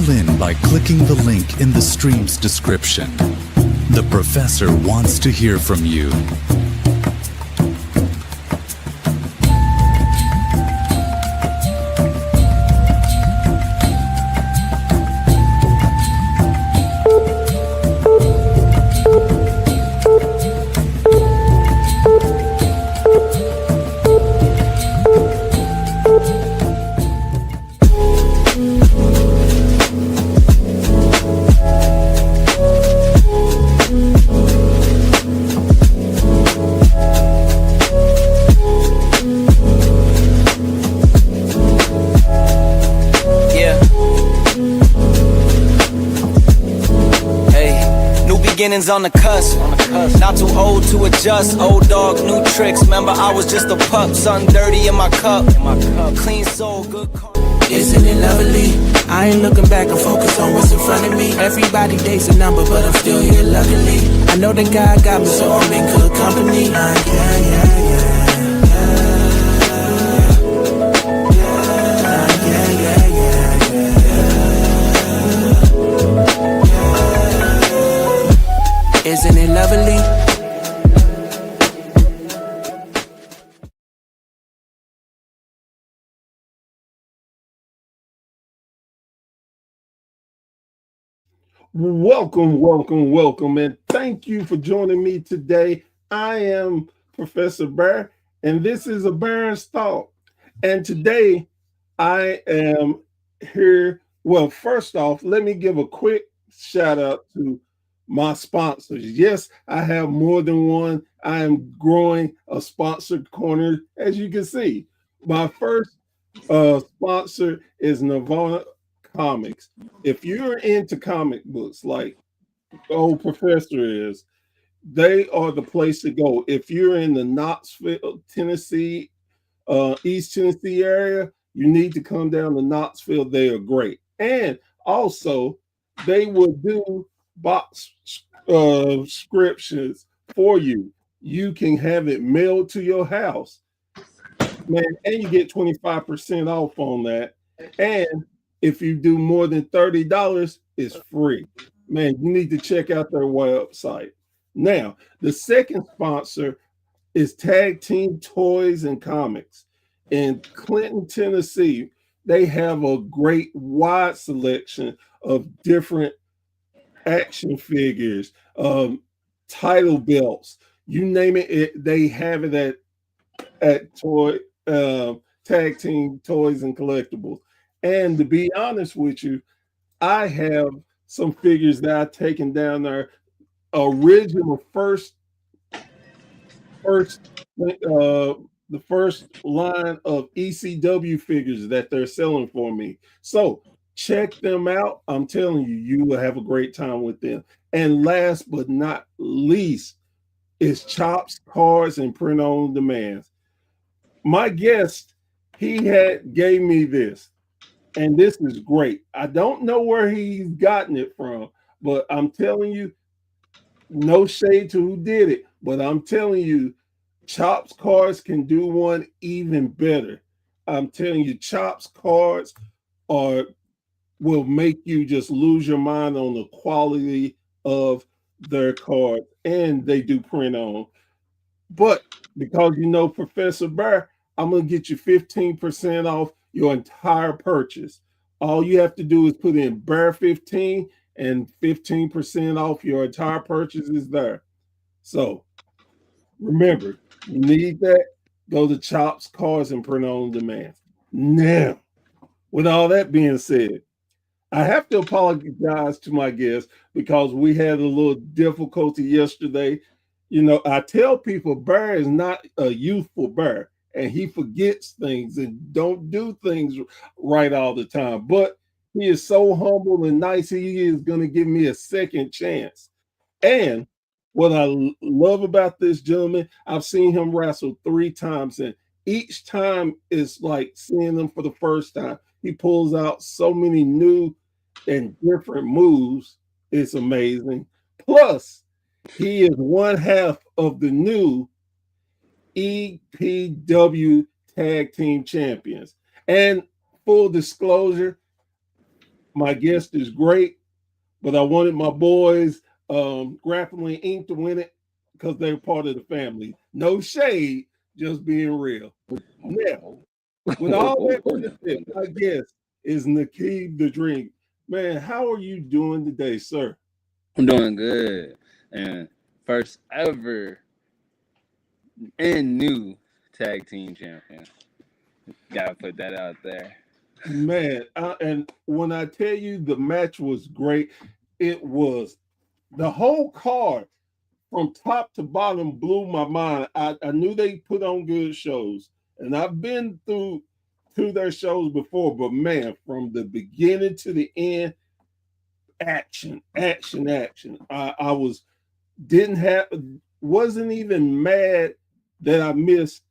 Call in by clicking the link in the stream's description. The professor wants to hear from you. Beginnings on the cusp. Not too old to adjust. Old dog, new tricks. Remember, I was just a pup. Something dirty in my cup. Clean soul, good car. Isn't it lovely? I ain't looking back, I'm focused on what's in front of me. Everybody dates a number, but I'm still here luckily. I know that God got me, so I'm in good company. Isn't it lovely? Welcome, and thank you for joining me today. I am Professor Bear, and this is a Bear's Thought. And today I am here. Well, first off, let me give a quick shout out to my sponsors. Yes, I have more than one. I am growing a sponsored corner, as you can see. My first sponsor is Nirvana Comics. If you're into comic books like the old professor is, they are the place to go. If you're in the Knoxville, Tennessee, East Tennessee area, you need to come down to Knoxville. They are great. And also, they will do box subscriptions for you. You can have it mailed to your house, man, and you get 25% off on that. And if you do more than $30, it's free. Man, you need to check out their website. Now, the second sponsor is Tag Team Toys and Comics in Clinton, Tennessee. They have a great wide selection of different action figures, title belts, you name it, they have it at toy Tag Team Toys and Collectibles. And to be honest with you, I have some figures that I've taken down there. Original the first line of ECW figures that they're selling for me. So check them out. I'm telling you, you will have a great time with them. And last but not least is Chops Cards and Print on Demand. My guest, he had gave me this, and this is great. I don't know where he's gotten it from, but I'm telling you, no shade to who did it, but I'm telling you, Chops Cards can do one even better. I'm telling you, Chops Cards will make you just lose your mind on the quality of their cards, and they do print on. But because you know Professor Bear, I'm going to get you 15% off your entire purchase. All you have to do is put in Bear 15 and 15% off your entire purchase is there. So remember, you need that, go to Chops Cards and Print on Demand. Now, with all that being said, I have to apologize to my guests because we had a little difficulty yesterday. You know, I tell people Bear is not a youthful Bear, and he forgets things and don't do things right all the time. But he is so humble and nice. He is going to give me a second chance. And what I love about this gentleman, I've seen him wrestle 3 times, and each time is like seeing him for the first time. He pulls out so many new and different moves. It's amazing. Plus, he is one half of the new EPW Tag Team Champions. And full disclosure, My guest is great, but I wanted my boys, Grappling Inc. to win it because they're part of the family. No shade, just being real. Now, with all that being said, my guest is Nikeem The Dream. Man, how are you doing today, sir? I'm doing good. And first ever and new tag team champion. Gotta put that out there. Man, and when I tell you the match was great, it was the whole card from top to bottom blew my mind. I knew they put on good shows, and I've been through to their shows before, but man, from the beginning to the end, action, action, action. I wasn't even mad that I missed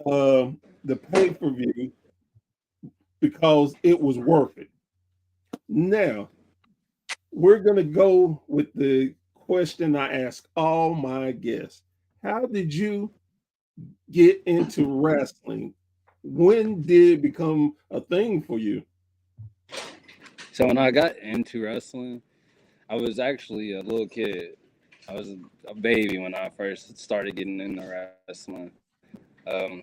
the pay-per-view because it was worth it. Now, we're going to go with the question I ask all my guests. How did you get into wrestling? When did it become a thing for you? So when I got into wrestling, I was actually a little kid. I was a baby when I first started getting into wrestling. Um,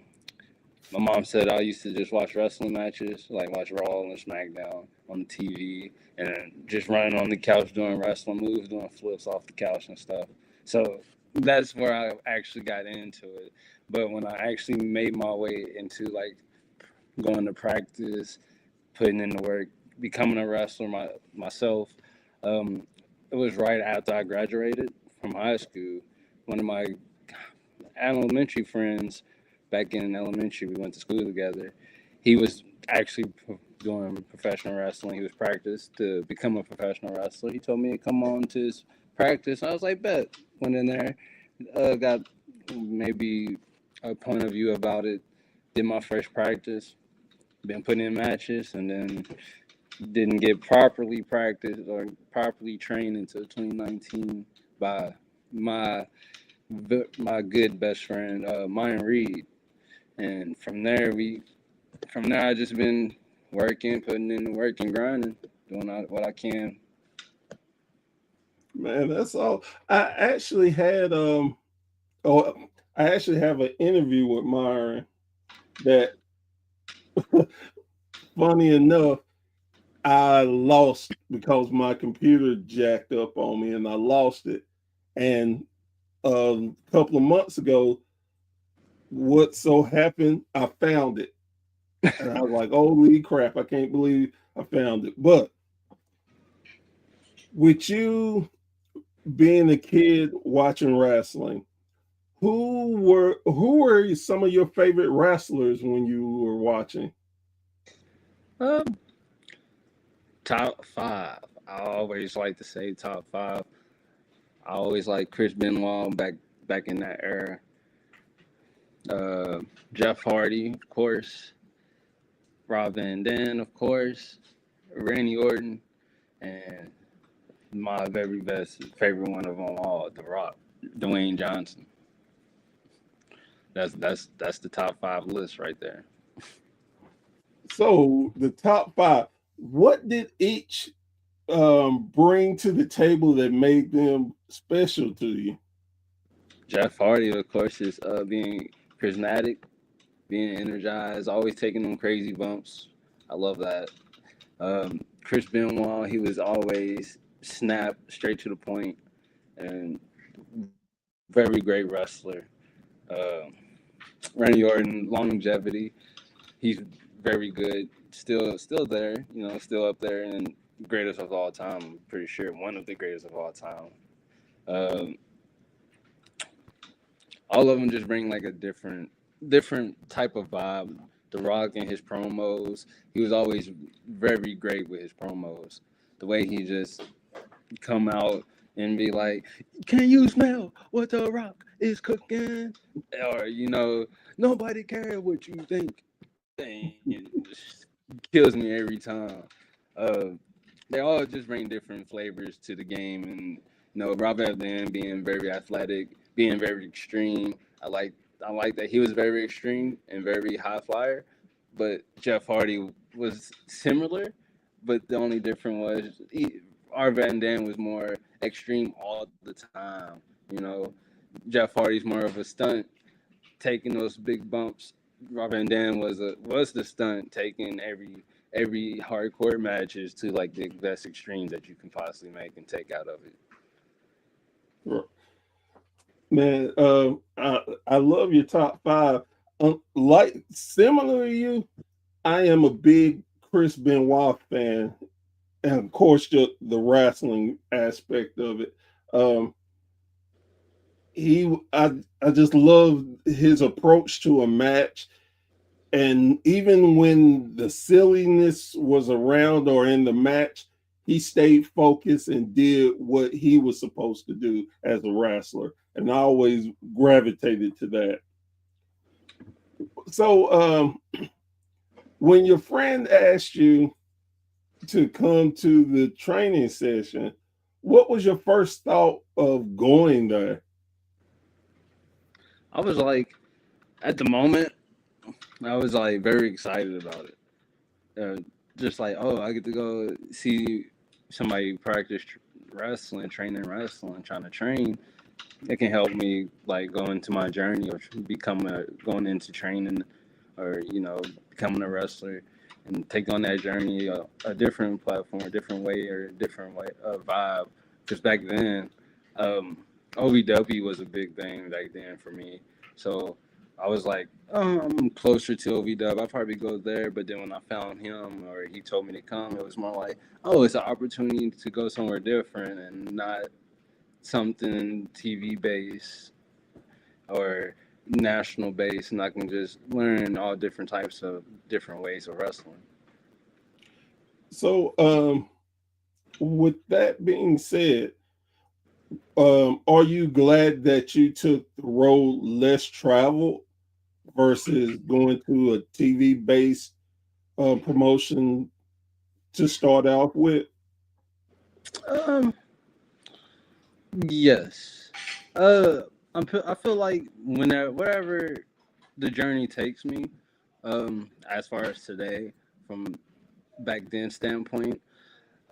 my mom said I used to just watch wrestling matches, like watch Raw and SmackDown on the TV, and just running on the couch doing wrestling moves, doing flips off the couch and stuff. So that's where I actually got into it. But when I actually made my way into like going to practice, putting in the work, becoming a wrestler myself, um, it was right after I graduated from high school. One of my elementary friends back in elementary, we went to school together. He was actually doing professional wrestling. He was practiced to become a professional wrestler. He told me to come on to his practice. I was like, bet. Went in there, got maybe a point of view about it. Did my first practice. Been putting in matches, and then didn't get properly practiced or properly trained until 2019 by my good best friend, Myron Reed. And from there, I just been working, putting in the work and grinding, doing what I can. Man, that's all. I actually had oh I actually have an interview with Myron that funny enough I lost because my computer jacked up on me and I lost it. And a couple of months ago, what so happened, I found it. And I was like, holy crap, I can't believe I found it. But with you being a kid watching wrestling, who were some of your favorite wrestlers when you were watching? Um, Top five. I always like to say top five. I always like Chris Benoit back in that era. Uh, Jeff Hardy, of course. Rob Van Dam, of course. Randy Orton, and my very best favorite one of them all, The Rock, Dwayne Johnson. That's the top five list right there. So the top five, what did each bring to the table that made them special to you? Jeff Hardy, of course, is being charismatic, being energized, always taking them crazy bumps. I love that. Chris Benoit, he was always snap, straight to the point, and very great wrestler. Um Randy Orton, longevity. He's very good. Still there. Still up there and greatest of all time. I'm pretty sure one of the greatest of all time. Um, all of them just bring like a different type of vibe. The Rock and his promos. He was always very great with his promos. The way he just come out and be like, "Can you smell what the Rock is cooking?" Or nobody cares what you think. Thing it just kills me every time. Uh, they all just bring different flavors to the game, and Robert Van being very athletic, being very extreme. I like that he was very extreme and very high flyer, but Jeff Hardy was similar, but the only difference was our Van Dam was more extreme all the time. You know, Jeff Hardy's more of a stunt, taking those big bumps. Rob Van Dam was the stunt, taking every hardcore matches to like the best extremes that you can possibly make and take out of it. Man, I love your top five. Like similar to you, I am a big Chris Benoit fan, and of course, the wrestling aspect of it. Um, I just love his approach to a match, and even when the silliness was around or in the match, he stayed focused and did what he was supposed to do as a wrestler, and I always gravitated to that. So, when your friend asked you to come to the training session, what was your first thought of going there? I was like, at the moment, I was like very excited about it. Just like, oh, I get to go see somebody practice wrestling, training wrestling, trying to train. It can help me like go into my journey or going into training, or becoming a wrestler and take on that journey a different platform, a different way, or a different way vibe. Because back then, um, OVW was a big thing back then for me. So I was like, oh, I'm closer to OVW. I'll probably go there. But then when I found him or he told me to come, it was more like, oh, it's an opportunity to go somewhere different and not something TV based or national based, and I can just learn all different types of different ways of wrestling. So, with that being said, are you glad that you took the road less traveled versus going to a TV based promotion to start out with? Um, yes. I feel like wherever the journey takes me, as far as today, from back then standpoint,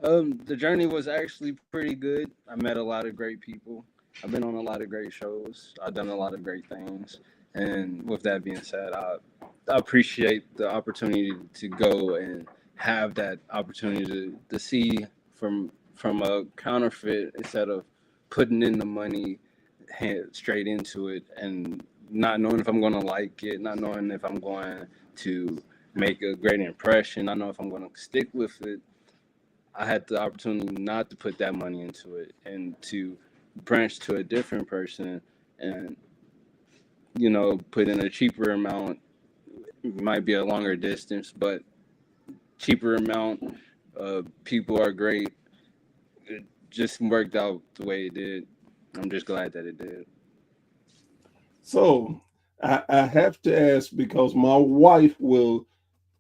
the journey was actually pretty good. I met a lot of great people. I've been on a lot of great shows. I've done a lot of great things. And with that being said, I appreciate the opportunity to go and have that opportunity to see from a counterfeit instead of putting in the money straight into it and not knowing if I'm going to like it, not knowing if I'm going to make a great impression, not know if I'm going to stick with it. I had the opportunity not to put that money into it and to branch to a different person and put in a cheaper amount. It might be a longer distance, but cheaper amount. People are great. It just worked out the way it did. I'm just glad that it did. So, I have to ask because my wife will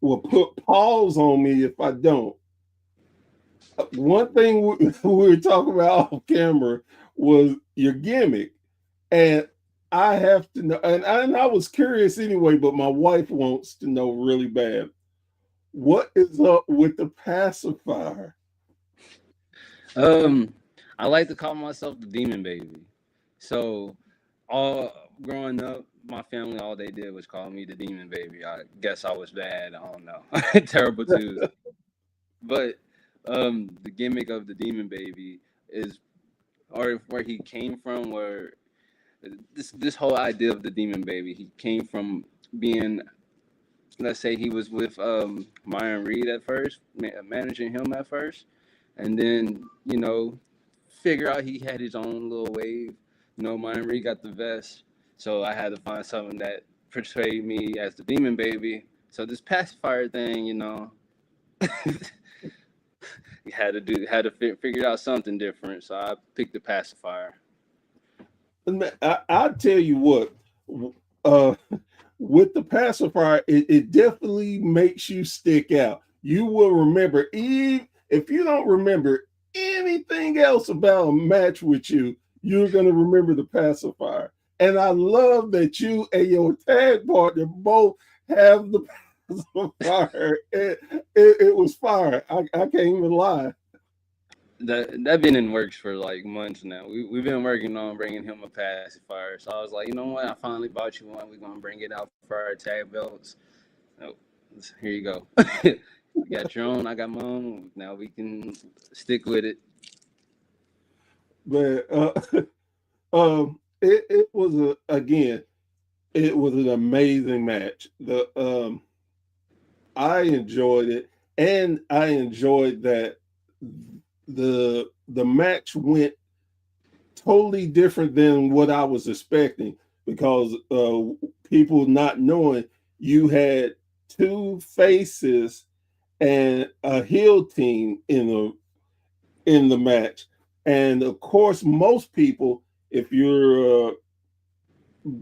put pause on me if I don't. One thing we were talking about off camera was your gimmick, and I have to know, and I was curious anyway, but my wife wants to know really bad. What is up with the pacifier? Um, I like to call myself the Demon Baby. So, all growing up, my family all they did was call me the Demon Baby. I guess I was bad. I don't know, terrible too. But the gimmick of the Demon Baby is, or where he came from, where this whole idea of the Demon Baby, he came from being, let's say he was with Myron Reed at first, managing him at first, and then figure out he had his own little wave. Myron Reed got the vest, so I had to find something that portrayed me as the Demon Baby. So this pacifier thing, you figure out something different. So I picked the pacifier. I tell you what, uh, with the pacifier, it definitely makes you stick out. You will remember, even if you don't remember anything else about a match with you, you're going to remember the pacifier. And I love that you and your tag partner both have the was fire. It was fire. I can't even lie. That been in works for like months now. We've been working on bringing him a pacifier. So I was like, you know what? I finally bought you one. We're gonna bring it out for our tag belts. Oh, here you go. You got your own. I got my own. Now we can stick with it. But it was again, it was an amazing match. I enjoyed it, and I enjoyed that the match went totally different than what I was expecting because people not knowing you had two faces and a heel team in the match, and of course, most people, if you're a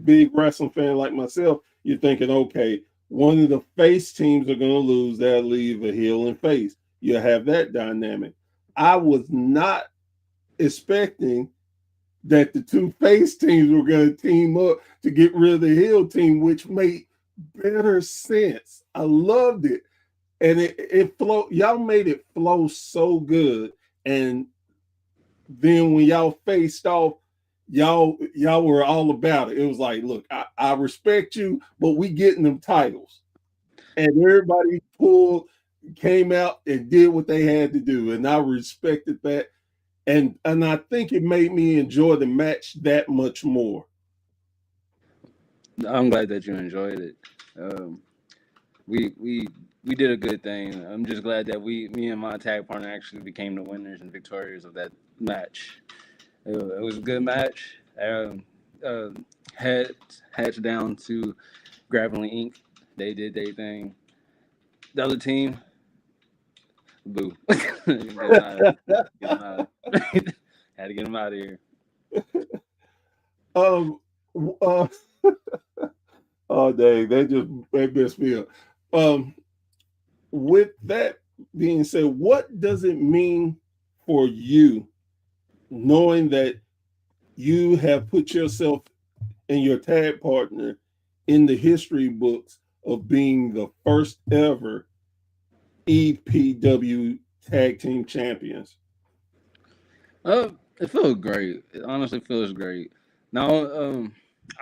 big wrestling fan like myself, you're thinking, okay, one of the face teams are going to lose. That'll leave a heel and face. You have that dynamic. I was not expecting that the two face teams were going to team up to get rid of the heel team, which made better sense. I loved it. And it flowed. Y'all made it flow so good. And then when y'all faced off, y'all were all about it. It was like, look, I respect you, but we getting them titles. And everybody came out and did what they had to do. And I respected that. And I think it made me enjoy the match that much more. I'm glad that you enjoyed it. Um, we did a good thing. I'm just glad that me and my tag partner actually became the winners and victorious of that match. It was a good match. Uh, heads down to Grappling Inc. They did their thing. The other team, boo. Get 'em out of- get 'em out. Had to get them out of here. um, uh, oh dang, they messed me up. Um, with that being said, what does it mean for you knowing that you have put yourself and your tag partner in the history books of being the first ever EPW tag team champions? It feels great. It honestly feels great. Now,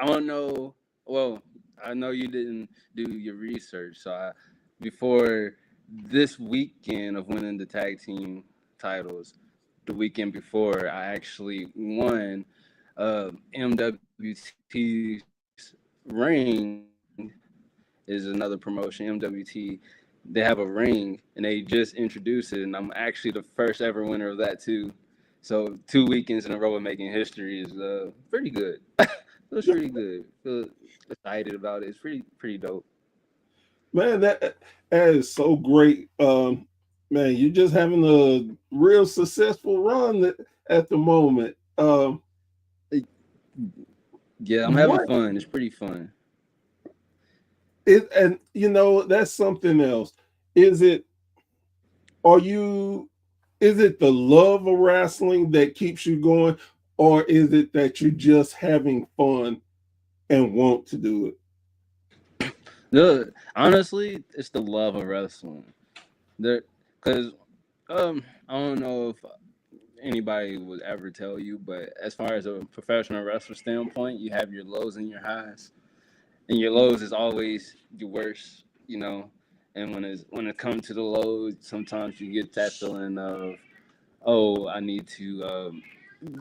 I don't know. Well, I know you didn't do your research, so before this weekend of winning the tag team titles, the weekend before, I actually won MWT's ring is another promotion. MWT, they have a ring and they just introduced it, and I'm actually the first ever winner of that too. So 2 weekends in a row of making history is pretty good. Feels pretty good. Feel excited about it. It's pretty dope. Man, that is so great. Man, you're just having a real successful run at the moment. Yeah, I'm having What fun. It's pretty fun. it and you know that's something else. Is it are you is it the love of wrestling that keeps you going, or is it that you're just having fun and want to do it? Honestly, it's the love of wrestling. There, because I don't know if anybody would ever tell you, but as far as a professional wrestler standpoint, you have your lows and your highs, and your lows is always your worst, you know. And when it comes to the lows, sometimes you get that feeling of, oh, I need to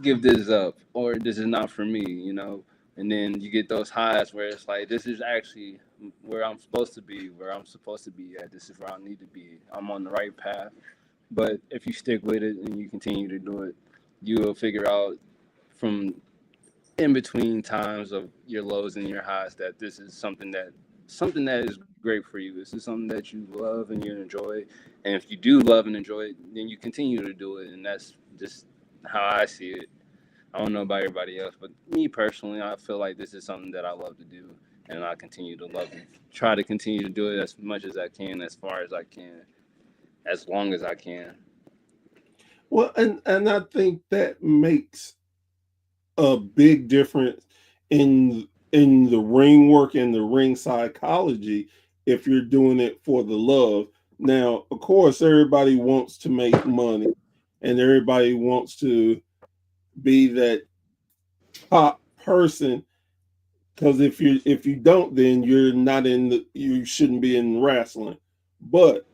give this up, or this is not for me, you know. And then you get those highs where it's like, this is actually where I'm supposed to be, where I'm supposed to be at. This is where I need to be. I'm on the right path. But if you stick with it and you continue to do it, you will figure out from in between times of your lows and your highs that this is something that is great for you. This is something that you love and you enjoy. And if you do love and enjoy it, then you continue to do it. And that's just how I see it. I don't know about everybody else, but me personally, I feel like this is something that I love to do, and I continue to love it. Try to continue to do it as much as I can, as far as I can, as long as I can. Well, and I think that makes a big difference in the ring work and the ring psychology if you're doing it for the love. Now, of course, everybody wants to make money and everybody wants to be that top person, because if you don't, then you're not you shouldn't be in wrestling. But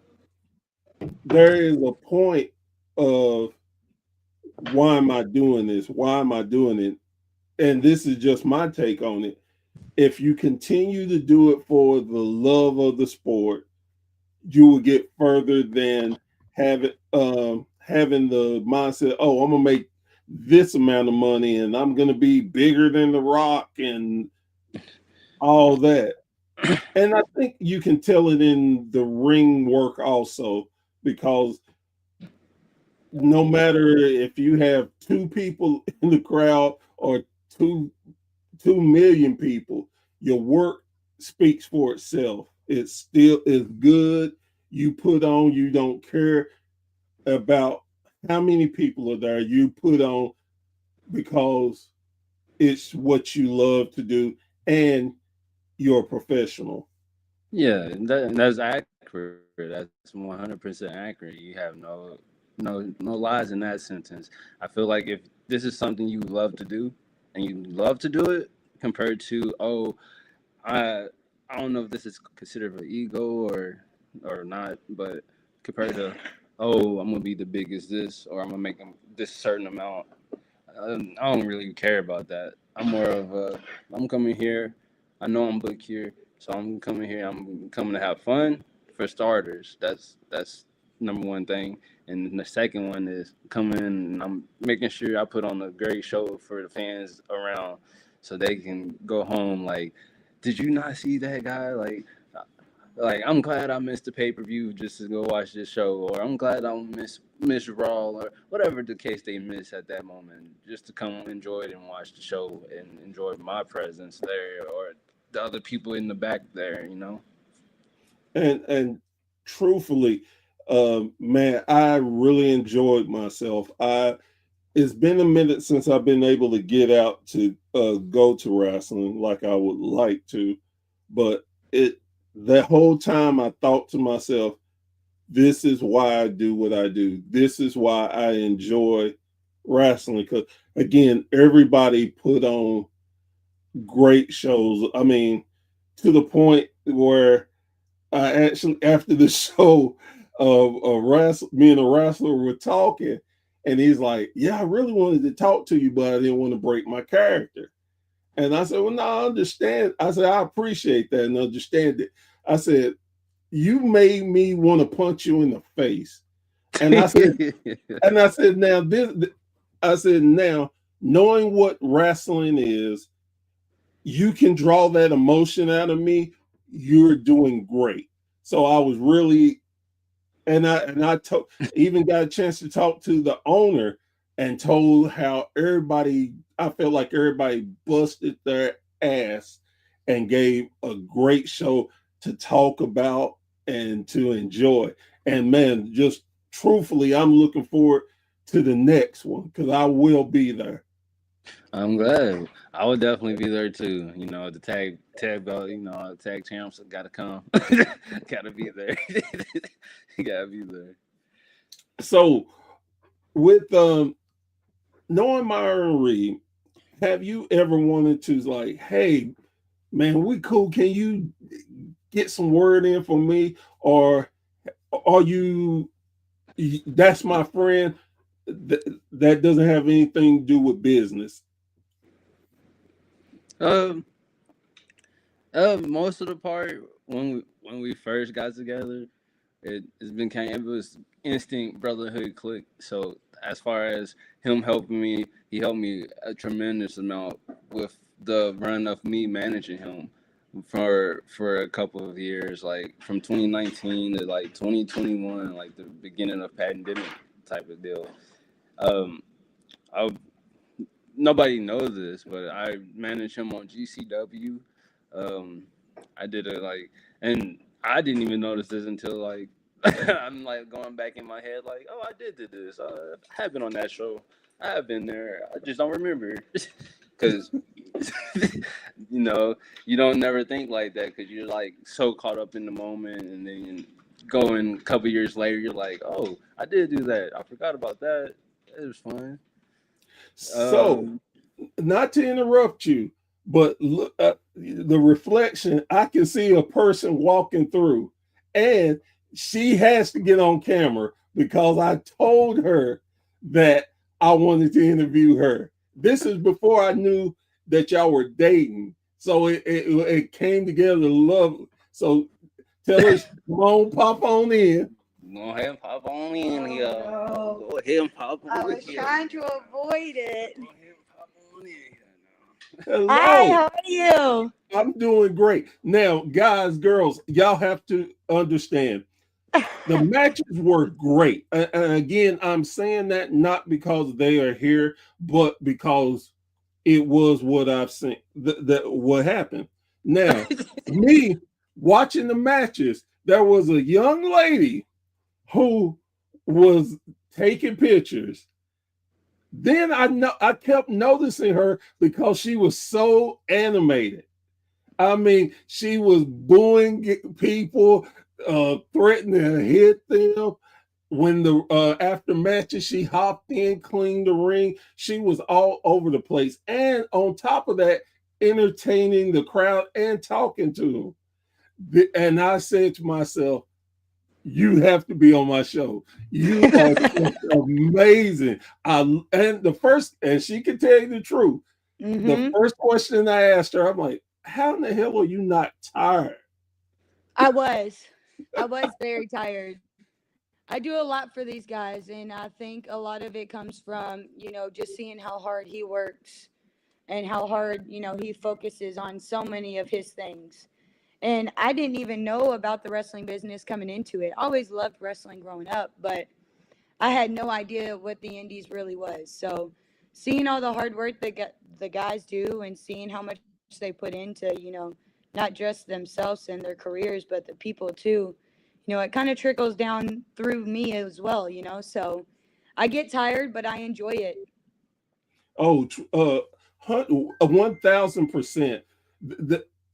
there is a point of, why am I doing this? Why am I doing it? And this is just my take on it. If you continue to do it for the love of the sport, you will get further than having the mindset, oh, I'm gonna make this amount of money and I'm gonna be bigger than the Rock and all that. And I think you can tell it in the ring work also, because no matter if you have two people in the crowd or two 2 million people, your work speaks for itself. It still is good. You put on, you don't care about how many people are there. You put on because it's what you love to do and you're a professional. Yeah, that's accurate. That's 100% accurate. You have no lies in that sentence. I feel like if this is something you love to do and you love to do it, compared to, oh, I I don't know if this is considered an ego or not, but compared to, oh, I'm gonna be the biggest this, or I'm gonna make them this certain amount. I don't really care about that. I'm more of a, I'm coming here. I know I'm booked here, so I'm coming here. I'm coming to have fun. For starters, that's number one thing, and the second one is coming and I'm making sure I put on a great show for the fans around, so they can go home like, did you not see that guy? Like I'm glad I missed the pay per view just to go watch this show, or I'm glad I miss Raw, or whatever the case they miss at that moment, just to come enjoy it and watch the show and enjoy my presence there, or the other people in the back there, you know. And truthfully, man, I really enjoyed myself. I It's been a minute since I've been able to get out to go to wrestling like I would like to, but it that whole time I thought to myself, this is why I do what I do. This is why I enjoy wrestling, because again, everybody put on great shows. I mean, to the point where I actually, after the show, me and a wrestler were talking, and he's like, "Yeah, I really wanted to talk to you, but I didn't want to break my character." And I said, "Well, no, I understand." I said, "I appreciate that and understand it." I said, "You made me want to punch you in the face," and I said, "Now this," I said, "Now knowing what wrestling is, you can draw that emotion out of me. You're doing great." So I was really, and I even got a chance to talk to the owner and told how everybody, I felt like everybody busted their ass and gave a great show to talk about and to enjoy. And man, just truthfully, I'm looking forward to the next one because I will be there. I'm glad. I would definitely be there too. You know, the tag belt. You know, tag champs got to come. Got to be there. Got to be there. So with knowing Myron Reed, have you ever wanted to, like, hey, man, we cool. Can you get some word in for me? Or are you, that's my friend, that doesn't have anything to do with business? Um, Most of the part when we first got together, it's been kind of, it was instinct brotherhood click. So as far as him helping me, he helped me a tremendous amount with the run of me managing him for a couple of years, like from 2019 to like 2021, like the beginning of pandemic type of deal. Um, I Nobody knows this, but I managed him on GCW. Um, I did it like, and I didn't even notice this until like I'm like going back in my head, like, oh, I did this. I have been on that show. I have been there. I just don't remember. because you know you don't never think like that because you're like so caught up in the moment, and then going a couple years later, you're like, oh, I did do that. I forgot about that. It was fun. So, not to interrupt you, but look, the reflection, I can see a person walking through, and she has to get on camera because I told her that I wanted to interview her. This is before I knew that y'all were dating. So it came together love. So tell us, come on, pop on in. Go ahead and pop on in here. No. Go ahead and pop on I in was here. trying to avoid it. Go ahead and pop on in here now. Hi, Hello. how are you? I'm doing great. Now, guys, girls, y'all have to understand the matches were great. And again, I'm saying that not because they are here, but because it was what I've seen, that what happened. Now, me watching the matches, there was a young lady who was taking pictures. Then I kept noticing her because she was so animated. I mean, she was booing people, threatening to hit them. When the after matches, she hopped in, cleaned the ring. She was all over the place, and on top of that, entertaining the crowd and talking to them. And I said to myself, "You have to be on my show. You are just amazing." And she can tell you the truth. The Mm-hmm. first question I asked her, I'm like, how in the hell are you not tired? I was. I was very tired. I do a lot for these guys, and I think a lot of it comes from, just seeing how hard he works and how hard, he focuses on so many of his things. And I didn't even know about the wrestling business coming into it. I always loved wrestling growing up, but I had no idea what the indies really was. So seeing all the hard work that the guys do and seeing how much they put into, not just themselves and their careers, but the people too, it kind of trickles down through me as well, So I get tired, but I enjoy it. Oh, 1000%.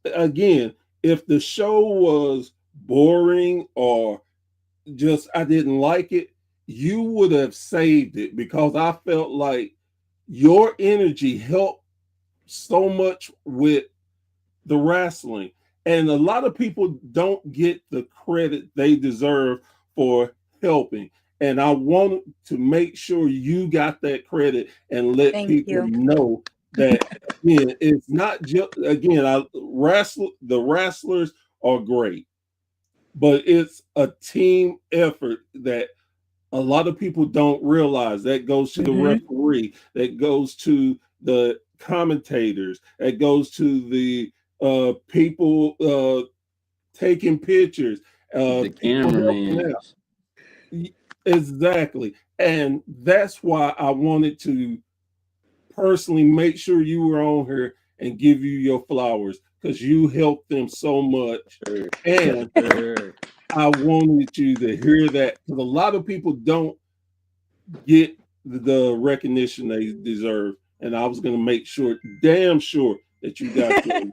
Again, if the show was boring or just I didn't like it, you would have saved it because I felt like your energy helped so much with the wrestling. And a lot of people don't get the credit they deserve for helping. And I want to make sure you got that credit and let Thank people you. know that again, it's not just again, the wrestlers are great, but it's a team effort that a lot of people don't realize. That goes to the Mm-hmm. referee, that goes to the commentators, that goes to the people taking pictures, The people helping cameraman. out. Exactly. And that's why I wanted to personally make sure you were on here and give you your flowers because you helped them so much. Sure. And Sure. I wanted you to hear that because a lot of people don't get the recognition they deserve. And I was going to make sure, damn sure, that you got your.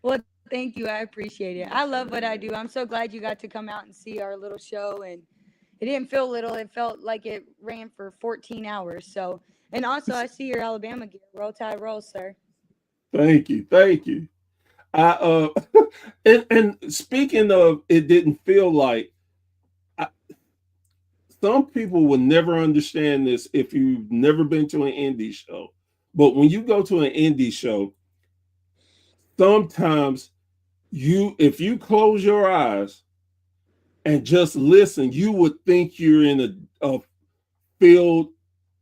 Well, thank you. I appreciate it. I love what I do. I'm so glad you got to come out and see our little show. And it didn't feel little, it felt like it ran for 14 hours. So, and also, I see your Alabama gear. Roll Tide Roll, sir. Thank you, thank you. I and speaking of, it didn't feel like. I, some people will never understand this if you've never been to an indie show. But when you go to an indie show, sometimes if you close your eyes and just listen, you would think you're in a filled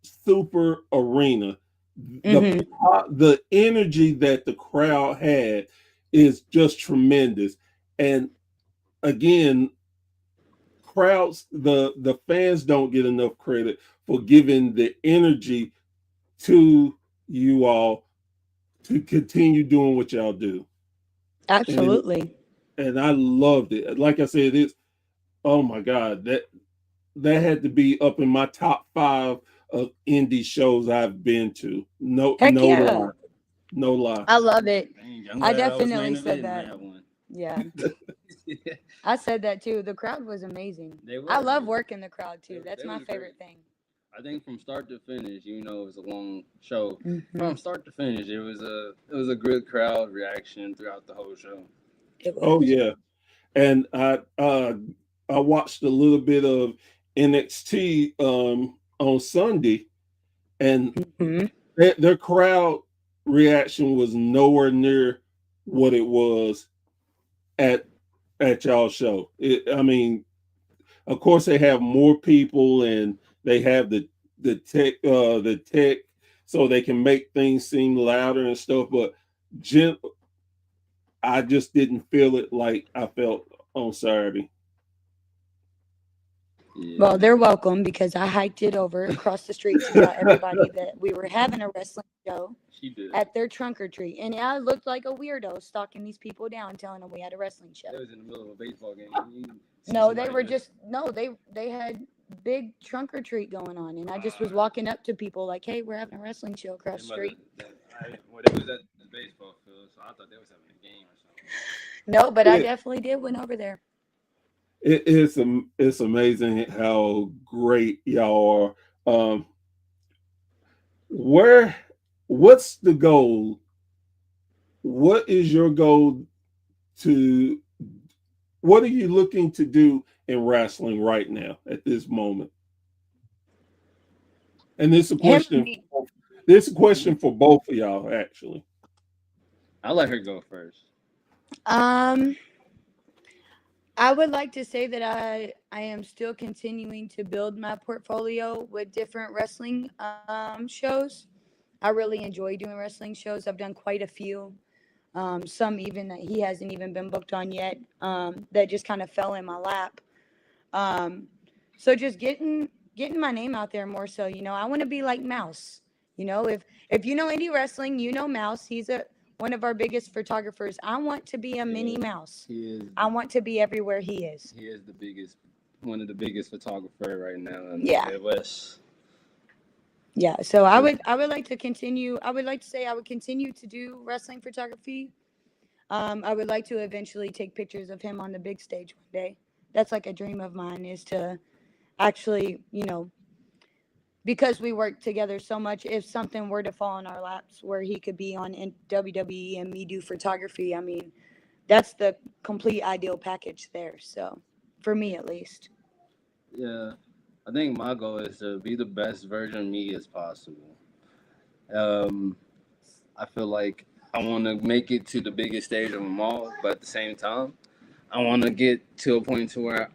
super arena. The Mm-hmm. the energy that the crowd had is just tremendous. And again, crowds, the fans don't get enough credit for giving the energy to you all to continue doing what y'all do. And Absolutely. and I loved it. Like I said, it's oh my God, that had to be up in my top 5 of indie shows I've been to. No, Heck no yeah. lie, no lie. I love it. Dang, I'm I glad I was main definitely said event in that. that one. Yeah. I said that too. The crowd was amazing. They I were. love working the crowd too. They That's my was great. favorite thing. I think from start to finish, it was a long show. Hmm. From start to finish, it was a good crowd reaction throughout the whole show. It Oh was. yeah, and I watched a little bit of NXT on Sunday, and Hmm. their crowd reaction was nowhere near what it was at y'all show. I mean, of course they have more people and they have the tech so they can make things seem louder and stuff, but gen- I just didn't feel it like I felt on Saturday. Yeah. Well, they're welcome because I hiked it over across the street to tell everybody that we were having a wrestling show She did. at their trunk or treat. And I looked like a weirdo stalking these people down, telling them we had a wrestling show. It was in the middle of a baseball game. You see No, they somebody were just no, they had big trunk or treat going on, and I just was walking up to people like, "Hey, we're having a wrestling show across the street." Well, it was at the baseball field, so I thought they was having a game or something. No, but I it, definitely did went over there. it's amazing how great y'all are. Where what's the goal? What is your goal to what are you looking to do in wrestling right now at this moment? And this is a Him, question. This is a question for both of y'all, actually. I'll let her go first. um, I would like to say that I am still continuing to build my portfolio with different wrestling shows. I really enjoy doing wrestling shows. I've done quite a few. Some even that he hasn't even been booked on yet. That just kind of fell in my lap. Um, so just getting my name out there more. So I want to be like Mouse. If you know indie wrestling, you know Mouse. He's a one of our biggest photographers. I want to be a Yeah, mini Mouse. he is. I want to be everywhere he is. He is the biggest, one of the biggest photographers right now in the Yeah. Midwest. Yeah. So I would like to continue. I would like to say I would continue to do wrestling photography. I would like to eventually take pictures of him on the big stage one day. That's like a dream of mine is to actually, because we work together so much, if something were to fall in our laps where he could be on in WWE and me do photography, I mean, that's the complete ideal package there. So, for me at least. Yeah, I think my goal is to be the best version of me as possible. Um, I feel like I want to make it to the biggest stage of them all, but at the same time, I want to get to a point to where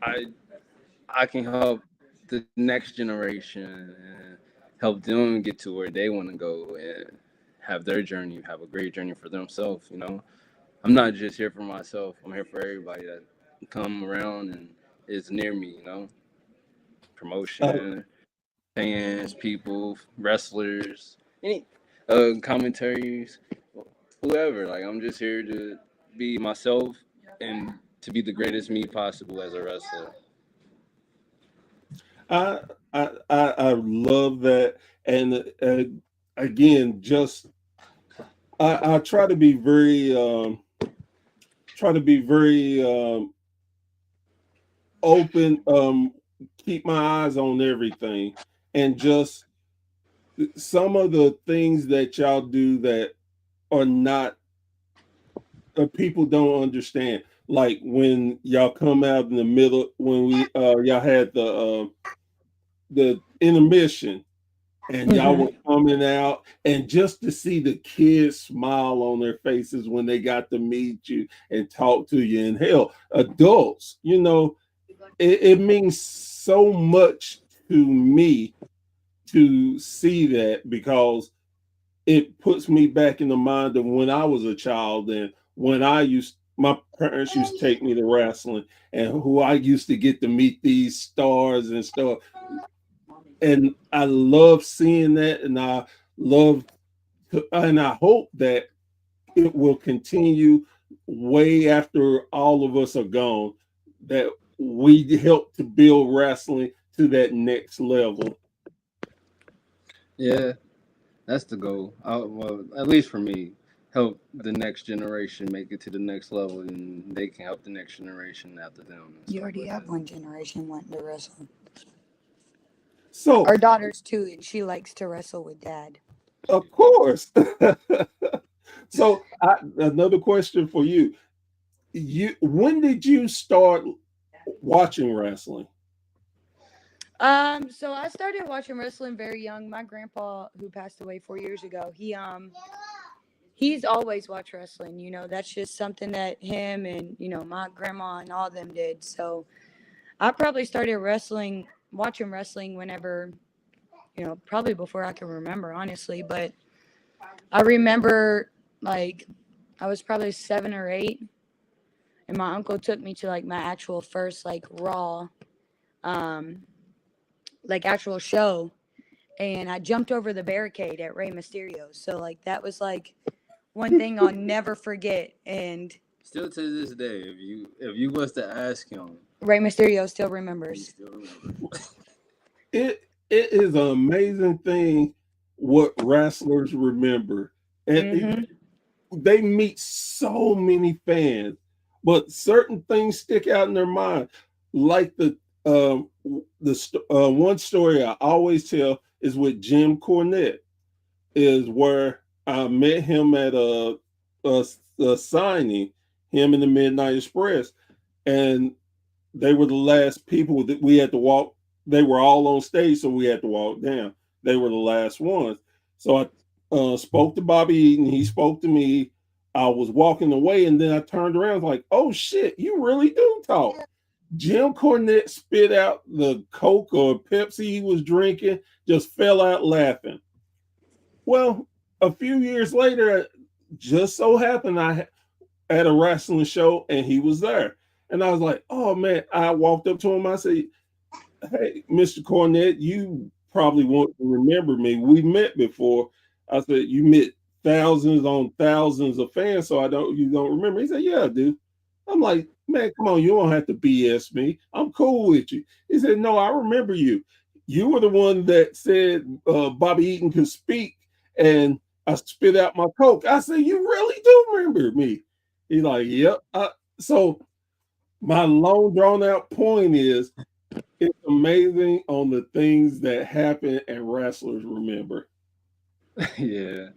I can help the next generation and help them get to where they want to go and have their journey, have a great journey for themselves. I'm not just here for myself. I'm here for everybody that come around and is near me. Uh, Promotion, fans, people, wrestlers, any commentaries, whoever. Like I'm just here to be myself and to be the greatest me possible as a wrestler. I, I love that, and again, just I try to be very open, keep my eyes on everything, and just some of the things that y'all do that are not people don't understand. Like when y'all come out in the middle when we y'all had the intermission and y'all Hmm. were coming out and just to see the kids smile on their faces when they got to meet you and talk to you, and hell adults, it means so much to me to see that because it puts me back in the mind of when I was a child and when my parents used to take me to wrestling and who I used to get to meet these stars and stuff. And I love seeing that, and love and I hope that it will continue way after all of us are gone. That we help to build wrestling to that next level. Yeah, that's the goal. Well, at least for me, help the next generation make it to the next level, and they can help the next generation after them and You stuff already like have that. one generation wanting to wrestle. So, Our daughter's too, and she likes to wrestle with dad. of course. So, another question for you. When did you start watching wrestling? So I started watching wrestling very young. My grandpa, who passed away 4 years ago, he's always watched wrestling. That's just something that him and my grandma and all them did. So I probably started watching wrestling whenever, probably before I can remember, honestly. But I remember like I was probably 7 or 8, and my uncle took me to like my actual first like Raw, um, like actual show, and I jumped over the barricade at Rey Mysterio's. So like that was like one thing I'll never forget. And Still to this day, if you was to ask him, Rey Mysterio still he remembers. still remember. It is an amazing thing what wrestlers remember, and Mm-hmm. they meet so many fans, but certain things stick out in their mind. Like one story I always tell is with Jim Cornette, is where I met him at a, a signing, him and the Midnight Express, and they were the last people that we had to walk. They were all on stage, so we had to walk down. They were the last ones. So I spoke to Bobby Eaton. He spoke to me. I was walking away, and then I turned around, like, "Oh shit, you really do talk." Jim Cornette spit out the Coke or Pepsi he was drinking, just fell out laughing. Well, a few years later, just so happened I at a wrestling show, and he was there. And I was like, "Oh man!" I walked up to him. I said, "Hey, Mr. Cornette, you probably won't remember me. We met before." I said, "You met thousands on thousands of fans, so you don't remember." He said, "Yeah, I do." I'm like, "Man, come on, you don't have to BS me. I'm cool with you." He said, "No, I remember you. You were the one that said Bobby Eaton could speak, and I spit out my Coke." I said, "You really do remember me?" He's like, "Yep." So my long drawn out point is, it's amazing on the things that happen and wrestlers remember. Yeah.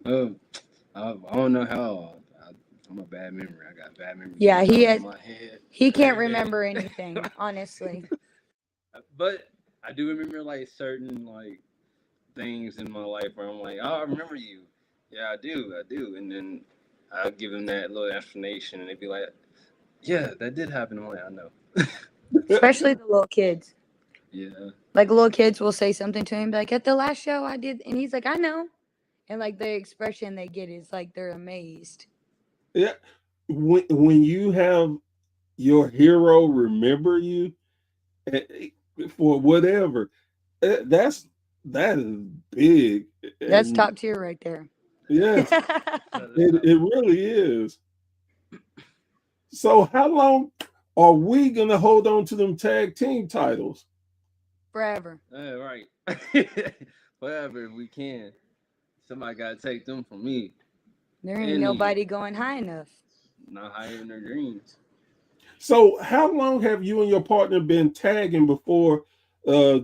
Um, I don't know how. I'm a bad memory. I got bad memory Yeah, going off in my head he can't every day. remember anything, honestly. But I do remember like certain like things in my life where I'm like, oh, I remember you. Yeah, I do. And then I'll give them that little explanation, and they'd be like, yeah, that did happen. I'm like, I know. Especially the little kids. Yeah, Like little kids will say something to him, like at the last show I did, and he's like, I know. And like the expression they get is like they're amazed. Yeah. When you have your hero remember you, eh, for whatever, that is big. That's And top tier right there. yes, that is it really is. So how long are we gonna hold on to them tag team titles? Forever. right. Whatever we can. Somebody gotta take them from me. There ain't Any nobody going high enough. not higher than their dreams. So how long have you and your partner been tagging before uh,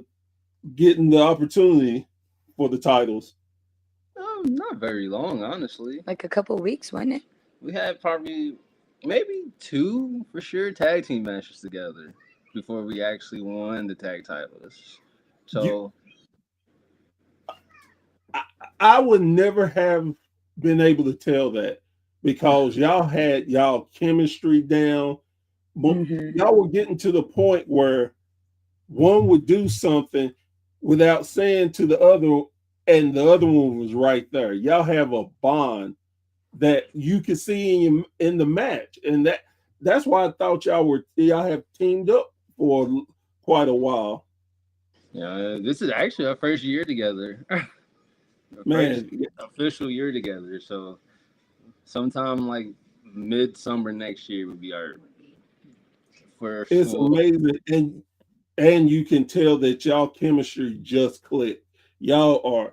getting the opportunity for the titles? Not very long, honestly. Like a couple weeks, wasn't it? We had probably maybe two for sure tag team matches together before we actually won the tag titles. You, So I, I would never have been able to tell that because y'all had y'all chemistry down. But Mm-hmm. y'all were getting to the point where one would do something without saying to the other, and the other one was right there. Y'all have a bond that you could see in the match, and that's why I thought y'all have teamed up for quite a while. yeah, this is actually our first year together. Our first Man, official year together. So sometime like midsummer next year would be our first it's full. amazing, and you can tell that y'all chemistry just clicked. y'all are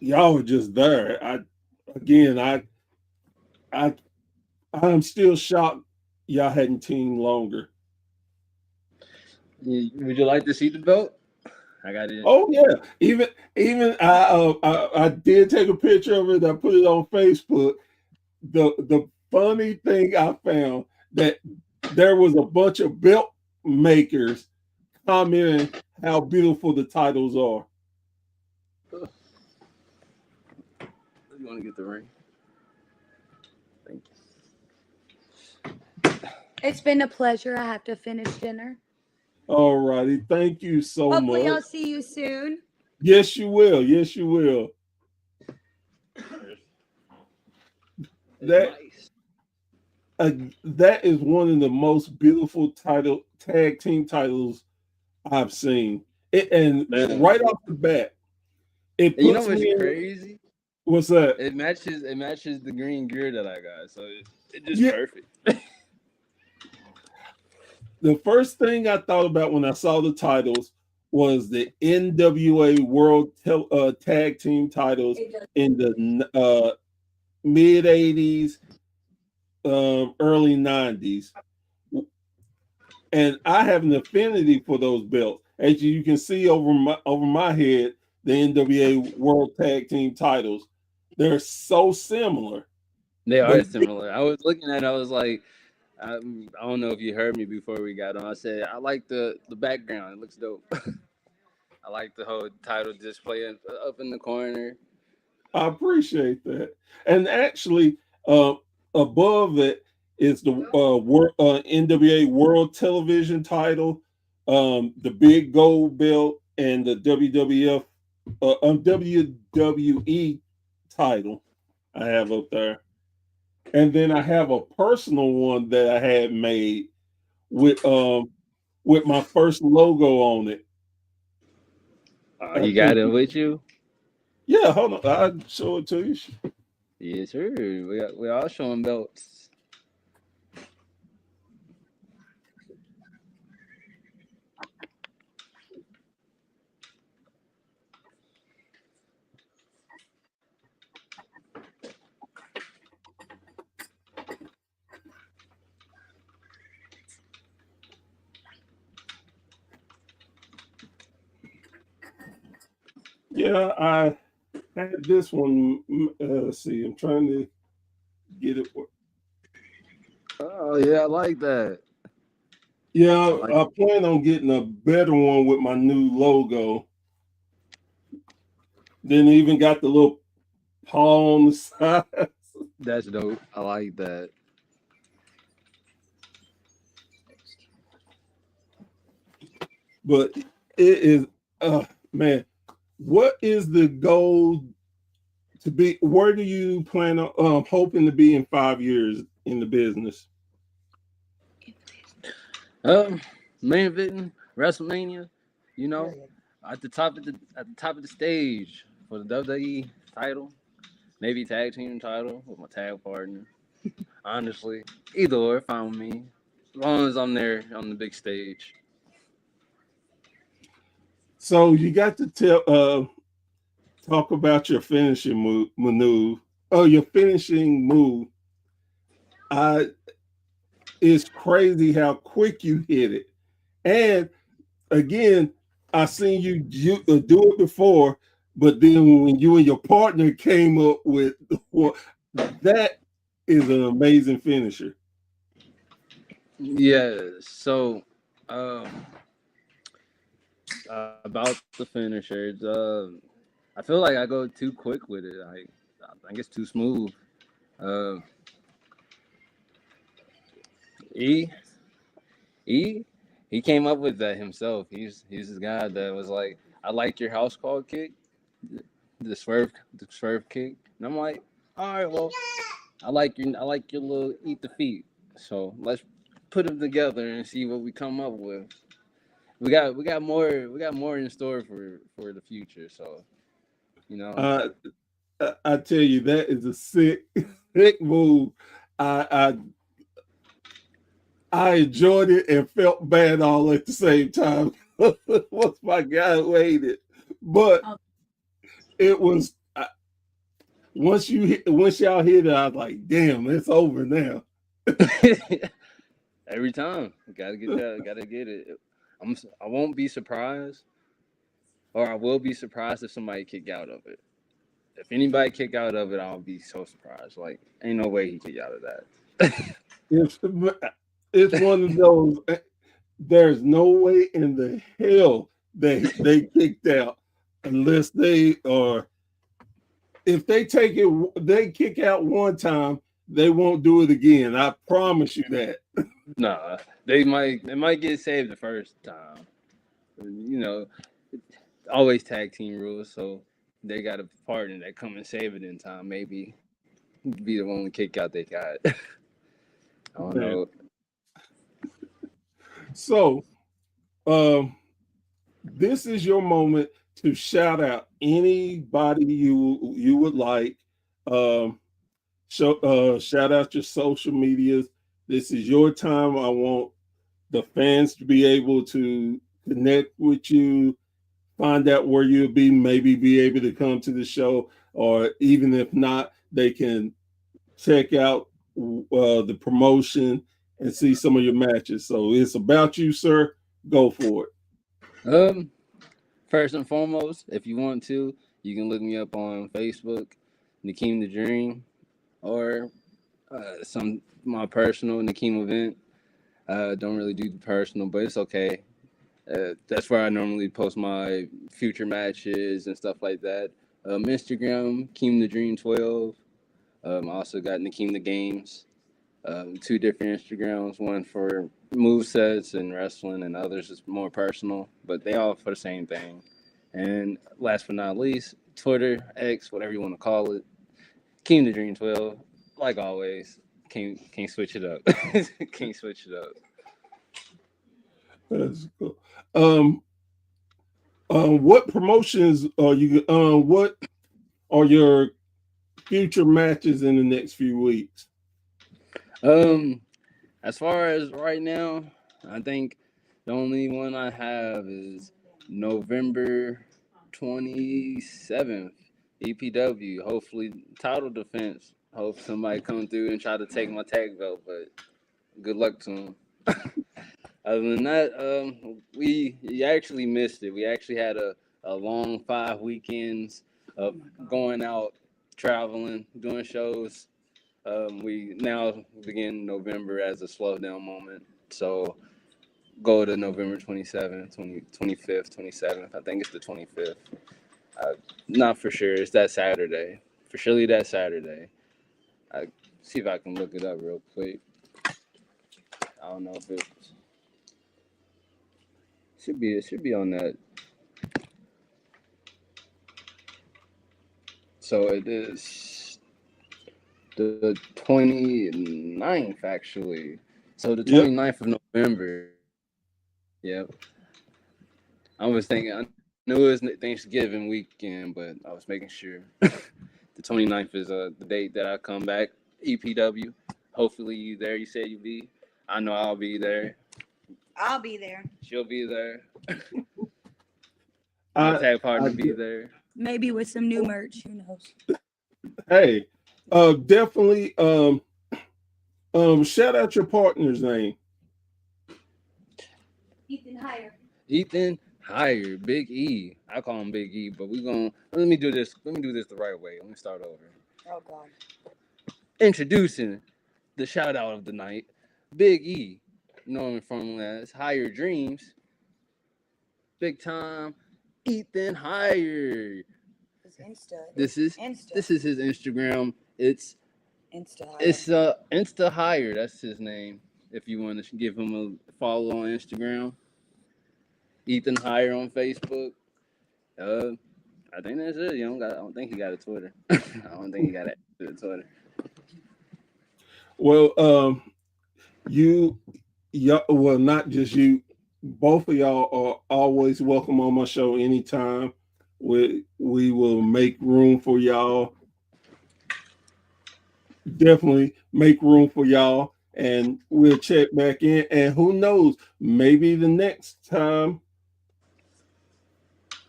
y'all are just there. Again, I I'm still shocked y'all hadn't teamed longer. Would you like to see the belt? I got it. Oh yeah, even I did take a picture of it. I put it on Facebook. The funny thing I found that there was a bunch of belt makers commenting how beautiful the titles are. You want to get the ring? Thank It's been a pleasure. I have to finish dinner. All righty, thank you so Hopefully, much. I'll see you soon. Yes, you will. Yes, you will. you. That Nice. that is one of the most beautiful title tag team titles I've seen. And Man. right off the bat, it And you know puts what's me in. crazy? What's that? It matches. It matches the green gear that I got, so it's just Yeah, perfect. the first thing I thought about when I saw the titles was the NWA Tag Team titles in the mid '80s, early '90s, and I have an affinity for those belts. As you can see over my head, the NWA World Tag Team titles, they're so similar. They But are similar. I was looking at it, I was like, I don't know if you heard me before we got on. I said, I like the background. It looks dope. I like the whole title display up in the corner. I appreciate that. And actually, above it is the NWA World Television title, the big gold belt, and the WWE title I have up there. And then I have a personal one that I had made with with my first logo on it. I You got think, it with you? yeah, hold on, I'll show it to you. Yes, sir. We all showing belts. Yeah, I had this one. Let's see, I'm trying to get it. Oh yeah, I like that. I Yeah, like. I plan on getting a better one with my new logo. Then even got the little paw on the side. That's dope. I like that. But it is, man, what is the goal to be? Where do you plan on hoping to be in 5 years in the business? Um, Main eventing WrestleMania. You know, at the top of the stage for the WWE title, maybe tag team title with my tag partner. Honestly, either or, fine with me. As long as I'm there on the big stage. So you got to talk about your finishing maneuver. Oh, your finishing move. I It's crazy how quick you hit it. And again, I seen you do it before, but then when you and your partner came up with well, that is an amazing finisher. Yeah. So, um, about the finishers, I feel like I go too quick with it. I think it's too smooth. Uh, E E he came up with that himself. He's this guy that was like, I like your house call kick, the swerve kick, and I'm like, all right, well, I like your little eat the feet. So let's put them together and see what we come up with. We got more in store for the future. So you know, Uh, I tell you, that is a sick, sick move. I I enjoyed it and felt bad all at the same time. Once my guy waited, But it was once y'all hit it, I was like, damn, it's over now. Every time, gotta get that, gotta get it. I won't be surprised, or I will be surprised if somebody kick out of it. If anybody kick out of it, I'll be so surprised. Like, ain't no way he kick out of that. It's one of those. There's no way in the hell they kicked out unless they are. If they take it, they kick out one time. They won't do it again. I promise you that. Nah, they might get saved the first time. You know, always tag team rules, so they got a partner that come and save it in time. Maybe be the one to kick out they got. I don't know. So, this is your moment to shout out anybody you would like. Shout out your social medias. This is your time. I want the fans to be able to connect with you, find out where you'll be, maybe be able to come to the show, or even if not, they can check out the promotion and see some of your matches. So it's about you, sir. Go for it. First and foremost, if you want to, you can look me up on Facebook, Nikeem The Dream, or my personal Nikeem event. Don't really do the personal, but it's okay. That's where I normally post my future matches and stuff like that. Instagram, Keem The Dream 12. I also got Nikeem The Games. 2 different Instagrams, one for move sets and wrestling, and others is more personal, but they all for the same thing. And last but not least, Twitter, X, whatever you want to call it, Keem The Dream 12. Like always, can't switch it up. Can't switch it up. That's cool. What promotions are you? What are your future matches in the next few weeks? As far as right now, I think the only one I have is November 27th, EPW. Hopefully, title defense. Hope somebody come through and try to take my tag belt, but good luck to them. Other than that, we actually missed it. We actually had a long 5 weekends of going out, traveling, doing shows. We now begin November as a slow down moment. So go to November 27th, 25th, 27th. I think it's the 25th. Not for sure. It's that Saturday. For surely that Saturday. I see if I can look it up real quick. I don't know if it should be on that. So it is the 29th, actually. So the 29th of November. Yep. I was thinking, I knew it was Thanksgiving weekend, but I was making sure. The 29th is the date that I come back. EPW. Hopefully you there. You said you be. I know I'll be there. I'll be there. She'll be there. My tag partner be there. Maybe with some new merch. Who knows? Hey, definitely. Shout out your partner's name. Ethan Higher. Ethan Higher, Big E. I call him Big E, but let me do this the right way. Let me start over. Oh God. Introducing the shout out of the night, Big E. Known from as Higher Dreams. Big time Ethan Higher. This is his Instagram. It's Insta Higher. That's his name. If you want to give him a follow on Instagram. Ethan Higher on Facebook. I think that's it. I don't think he got a Twitter. I don't think he got a Twitter. Well, well, not just you. Both of y'all are always welcome on my show anytime. We will make room for y'all. Definitely make room for y'all, and we'll check back in. And who knows, maybe the next time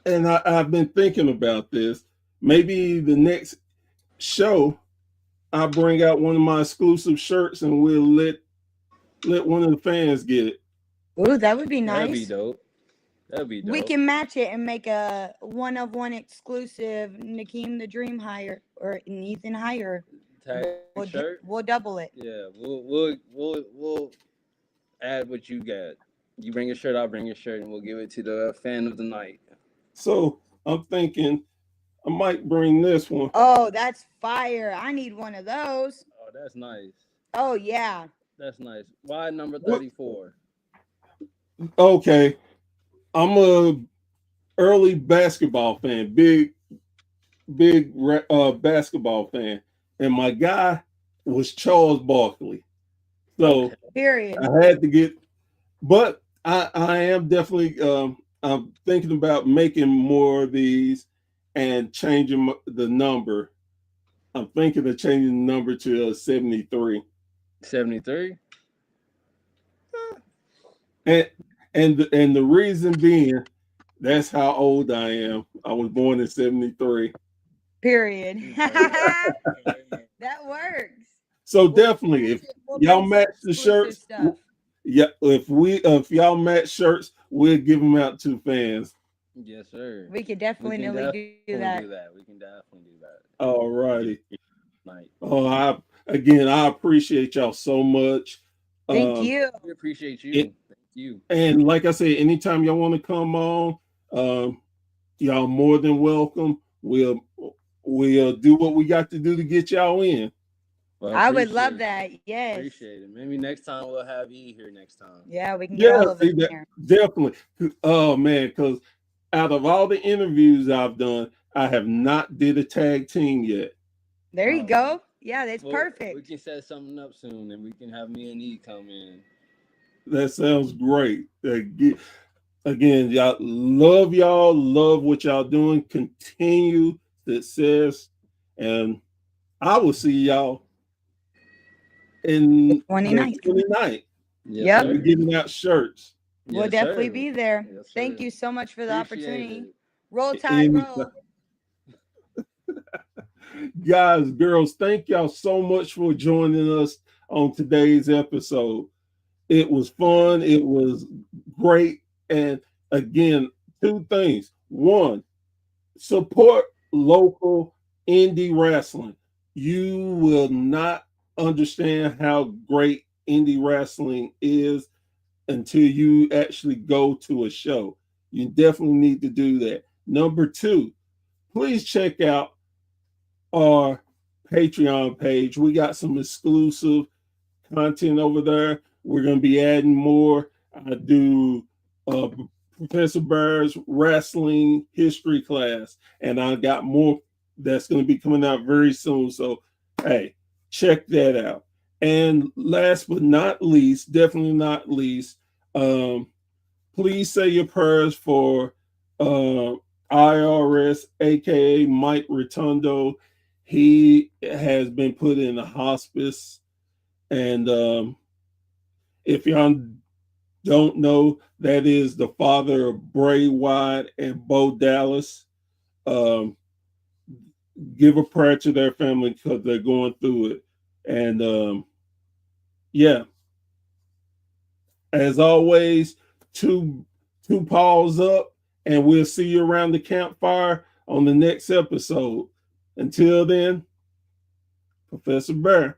and I've been thinking about this. Maybe the next show, I bring out one of my exclusive shirts, and we'll let one of the fans get it. Ooh, that would be That'd be nice. dope. That'd be We dope. can match it and make a one of one exclusive Nikeem the Dream hire or an Ethan hire. Tag shirt. We'll double it. Yeah, we'll add what you got. You bring your shirt, I'll bring your shirt, and we'll give it to the fan of the night. So I'm thinking I might bring this one. Oh, that's fire. I need one of those. Oh, that's nice. Oh yeah. That's nice. Why number What? 34? Okay, I'm a early basketball fan, big basketball fan, and my guy was Charles Barkley. So Period. I had to get, but I am definitely I'm thinking about making more of these and changing the number. I'm thinking of changing the number to 73. 73? And the reason being, that's how old I am. I was born in 73. Period. That works. So definitely, if We'll y'all bring match some the exclusive shirts, stuff. yeah. If y'all match shirts, we'll give them out to fans. Yes, sir. We could We definitely can do definitely that. do that. We can definitely do that. All righty. Night. Oh, I appreciate y'all so much. Thank you. We appreciate you. It- Thank you. And like I said, anytime y'all want to come on, y'all more than welcome. We'll do what we got to do to get y'all in. Well, I would love appreciate that. Yes. Appreciate it. Maybe next time we'll have E here next time. Yeah, we can get all of see it that, here. definitely. Oh man, because out of all the interviews I've done, I have not did a tag team yet. There you Oh, go. Yeah, that's We perfect. can set something up soon, and we can have me and E come in. That sounds great. Again, y'all, love what y'all doing. Continue success, and I will see y'all in the 29th. 29th. Yes, Yep. We're giving out shirts. We'll Yes, definitely sir. be there. Yes, Thank sir. you so much for the Appreciate opportunity. it. Roll Tide, roll. Guys, girls, thank y'all so much for joining us on today's episode. It was fun. It was great. And again, two things. One, support local indie wrestling. You will not understand how great indie wrestling is until you actually go to a show. You definitely need to do that. Number two, please check out our Patreon page. We got some exclusive content over there. We're going to be adding more. I do Professor Bear's wrestling history class, and I got more that's going to be coming out very soon. So, hey, check that out. And last but not least, definitely not least, please say your prayers for IRS, aka Mike Rotundo. He has been put in a hospice, and if y'all don't know, that is the father of Bray Wyatt and Bo Dallas. Give a prayer to their family because they're going through it. And yeah, as always, two paws up, and we'll see you around the campfire on the next episode. Until then, Professor Bear.